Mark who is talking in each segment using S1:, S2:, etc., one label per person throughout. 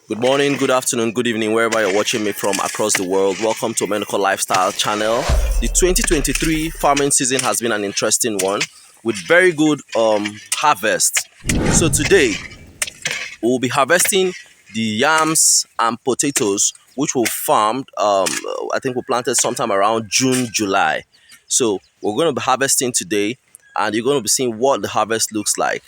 S1: Good morning, good afternoon, good evening, wherever you're watching me from across the world. Welcome to Medical Lifestyle channel. The 2023 farming season has been an interesting one with very good harvest. So today we'll be harvesting the yams and potatoes which we farmed. I think we planted sometime around June, July. So we're going to be harvesting today, and you're going to be seeing what the harvest looks like.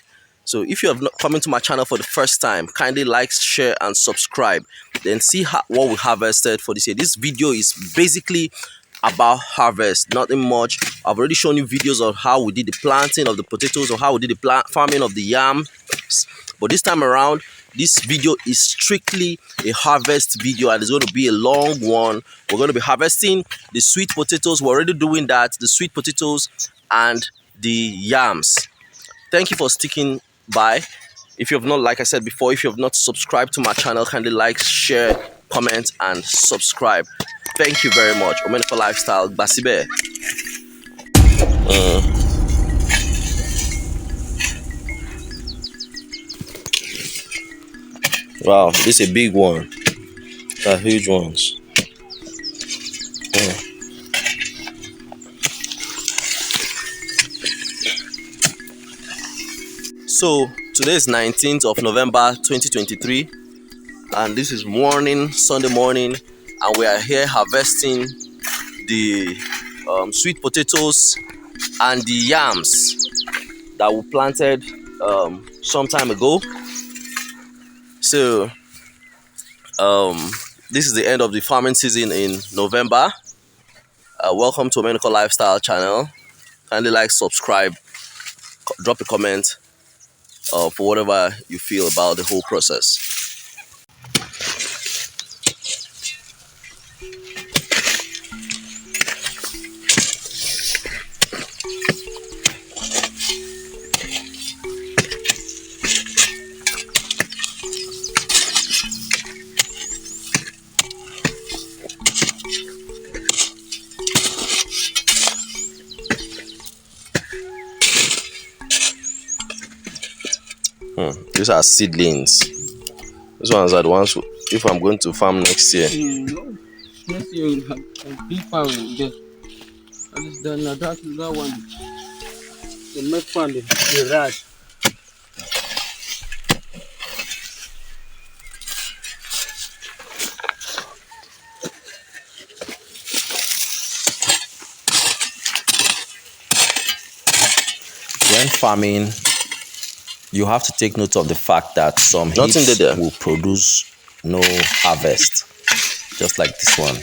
S1: So if you have not come into my channel for the first time, kindly like, share, and subscribe. Then see what we harvested for this year. This video is basically about harvest, nothing much. I've already shown you videos of how we did the planting of the potatoes or how we did the farming of the yams. But this time around, this video is strictly a harvest video, and it's going to be a long one. We're going to be harvesting the sweet potatoes. We're already doing that, the sweet potatoes and the yams. Thank you for sticking by. If you have not, like I said before, if you have not subscribed to my channel, kindly like, share, comment, and subscribe. Thank you very much. Medical Lifestyle, Basibe. Wow, this is a big one. They're huge ones. So today is 19th of November 2023, and this is Sunday morning, and we are here harvesting the sweet potatoes and the yams that we planted some time ago. So this is the end of the farming season in November. Welcome to Medical Lifestyle channel. Kindly like, subscribe, drop a comment for whatever you feel about the whole process. These are seedlings. These ones are the ones if I'm going to farm next year.
S2: No. Next year we'll have a big farm there. And it's done now. That one. The next one, the rat.
S1: When farming, you have to take note of the fact that some heaps will produce no harvest, just like this one.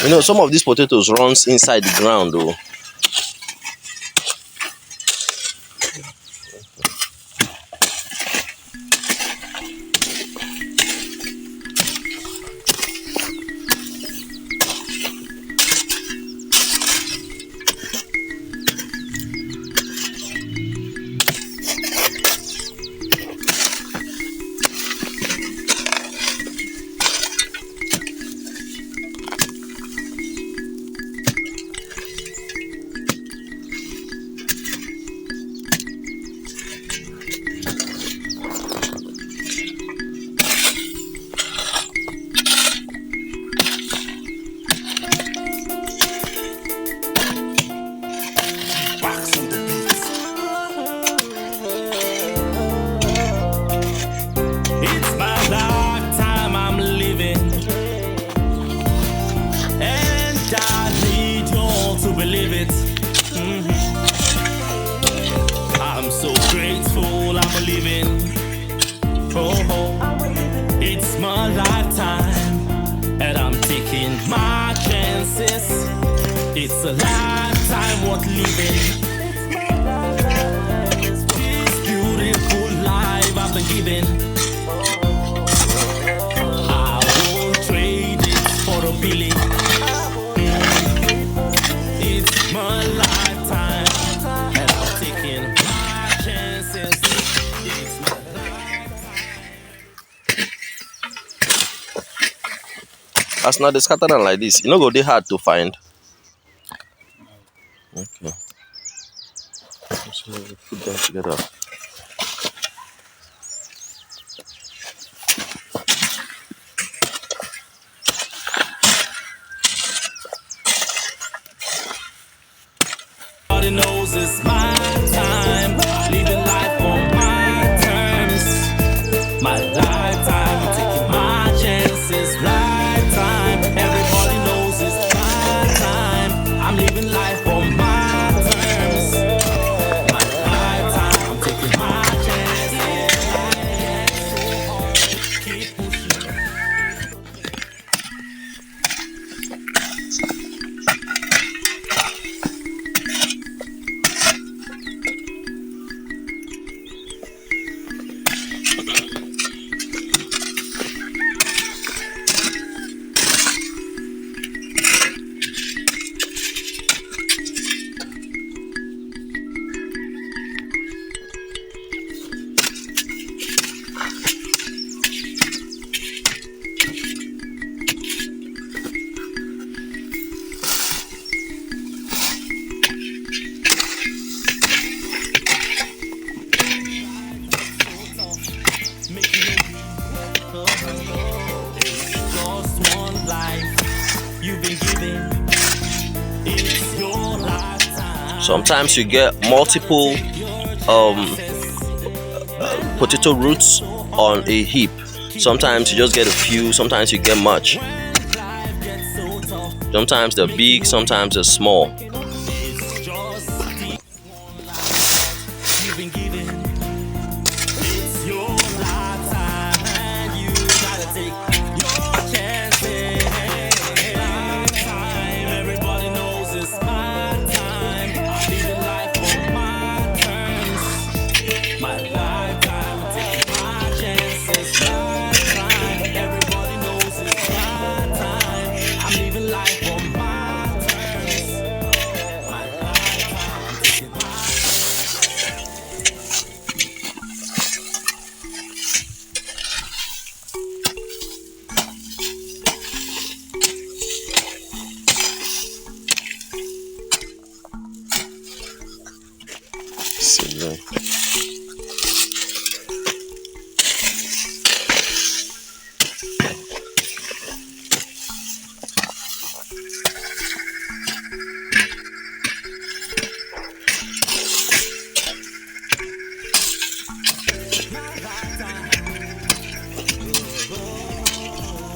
S1: You know, some of these potatoes runs inside the ground though.
S3: Oh, it's my lifetime, and I'm taking my chances. It's a lifetime worth living. This beautiful life I've been given, I won't trade it for a billion. It's my lifetime, and I'm taking my chances. It's my
S1: As not the scatter them like this, you know, go they hard to find. Okay. So we put them together.
S3: Everybody knows it's my time. Living life on my terms. My lifetime, I'm taking my chances. Lifetime. Everybody knows it's my time. I'm living life on my terms. My lifetime, I'm taking my chances. So hard, keep pushing. Just one life you've been given. It's your lifetime.
S1: Sometimes you get multiple potato roots on a heap. Sometimes you just get a few, sometimes you get much. Sometimes they're big, sometimes they're small.
S3: It's just one life you've been given. It's your lifetime, and you gotta take your chances. Lifetime, everybody knows it's my time. I'm living life on my terms. My lifetime, I'm taking my chances. Lifetime, everybody knows it's my time. I'm living life on my terms. My lifetime, I'm taking my
S1: See,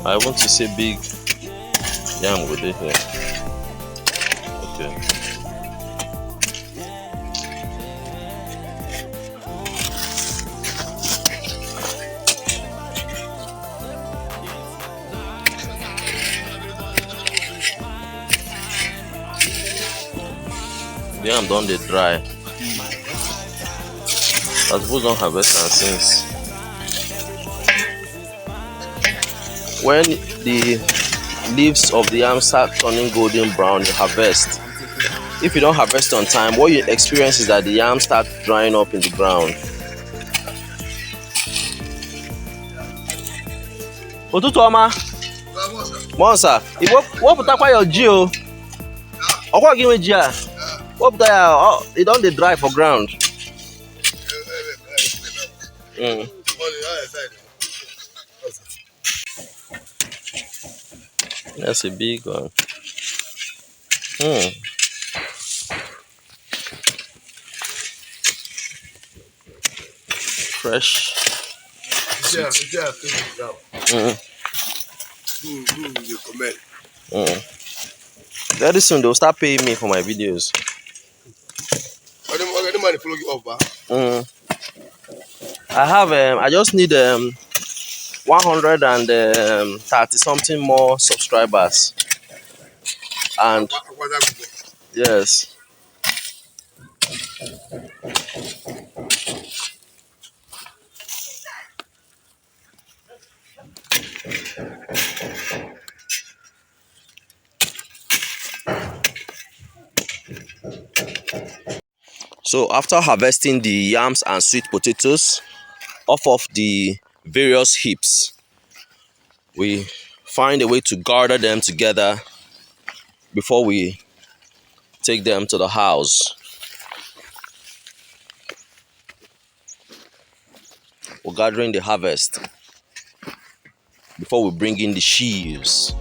S1: I want to say big yam with it here. Okay. The yam done dey dry. I suppose don't harvest am since. When the leaves of the yam start turning golden brown, you harvest. If you don't harvest on time, what you experience is that the yam start drying up in the ground. Ụtụtụ ọma. Monsa, wepụtakwa your ji o. Ọkwa gị nwe ji a. Wepụta ya, it don dey dry for ground. That's a big one. Fresh. Very soon they'll start paying me for my videos. I just need 130 something more subscribers. And yes. So after harvesting the yams and sweet potatoes off of the various heaps, we find a way to gather them together before we take them to the house. We're gathering the harvest before we bring in the sheaves.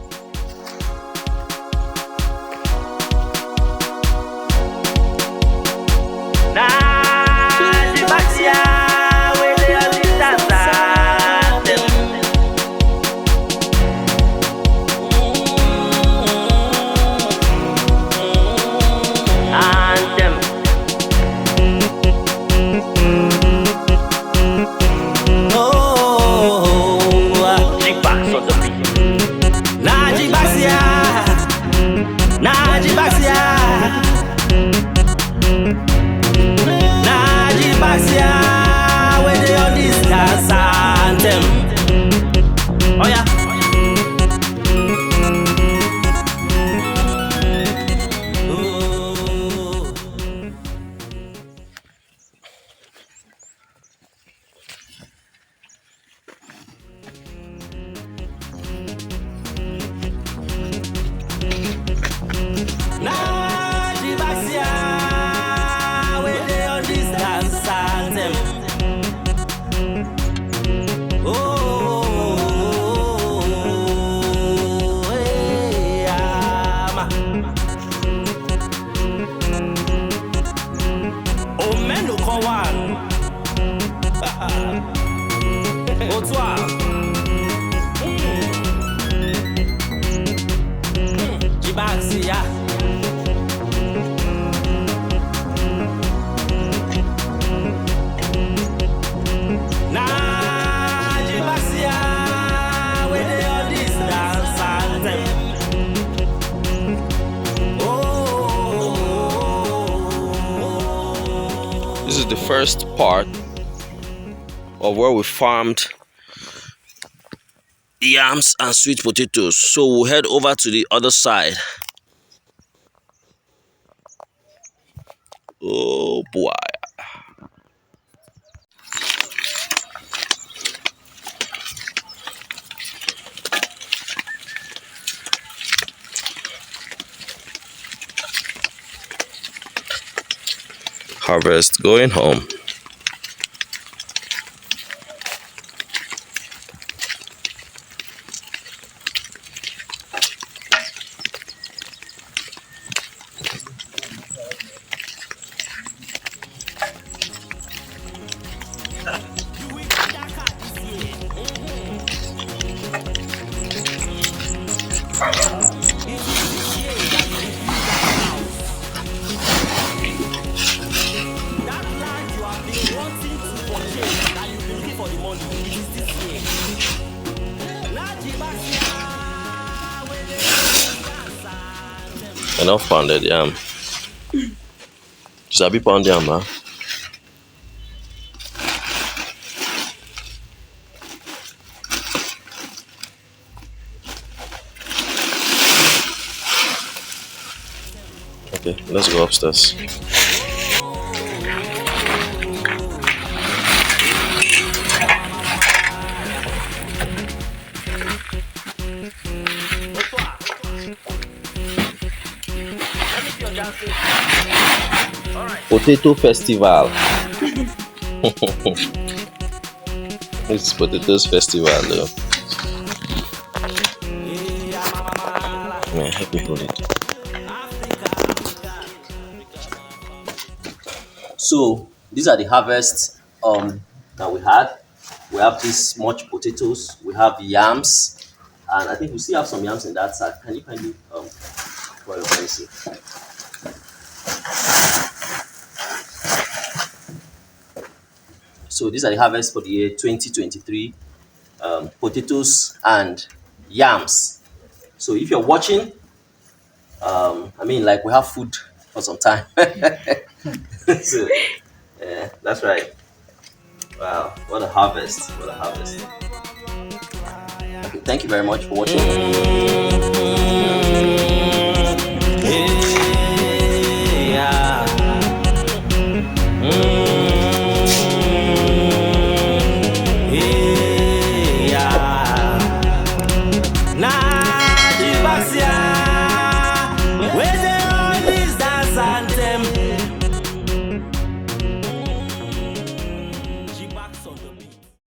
S1: This is the first part of where we farmed yams and sweet potatoes. So we'll head over to the other side. Oh boy. Harvest going home. Enough pounded yam. Sabi pound yam, huh? Okay, let's go upstairs. Potato festival. It's potatoes festival though. Yeah, help me hold it. So these are the harvests that we had. We have this much potatoes, we have yams, and I think we still have some yams in that side. Can you kindly well, let me see. So these are the harvests for the year 2023. Potatoes and yams. So if you're watching, I mean, like we have food for some time. So yeah, that's right. Wow, what a harvest! What a harvest! Okay, thank you very much for watching.
S3: Yeah. Yeah. Nah.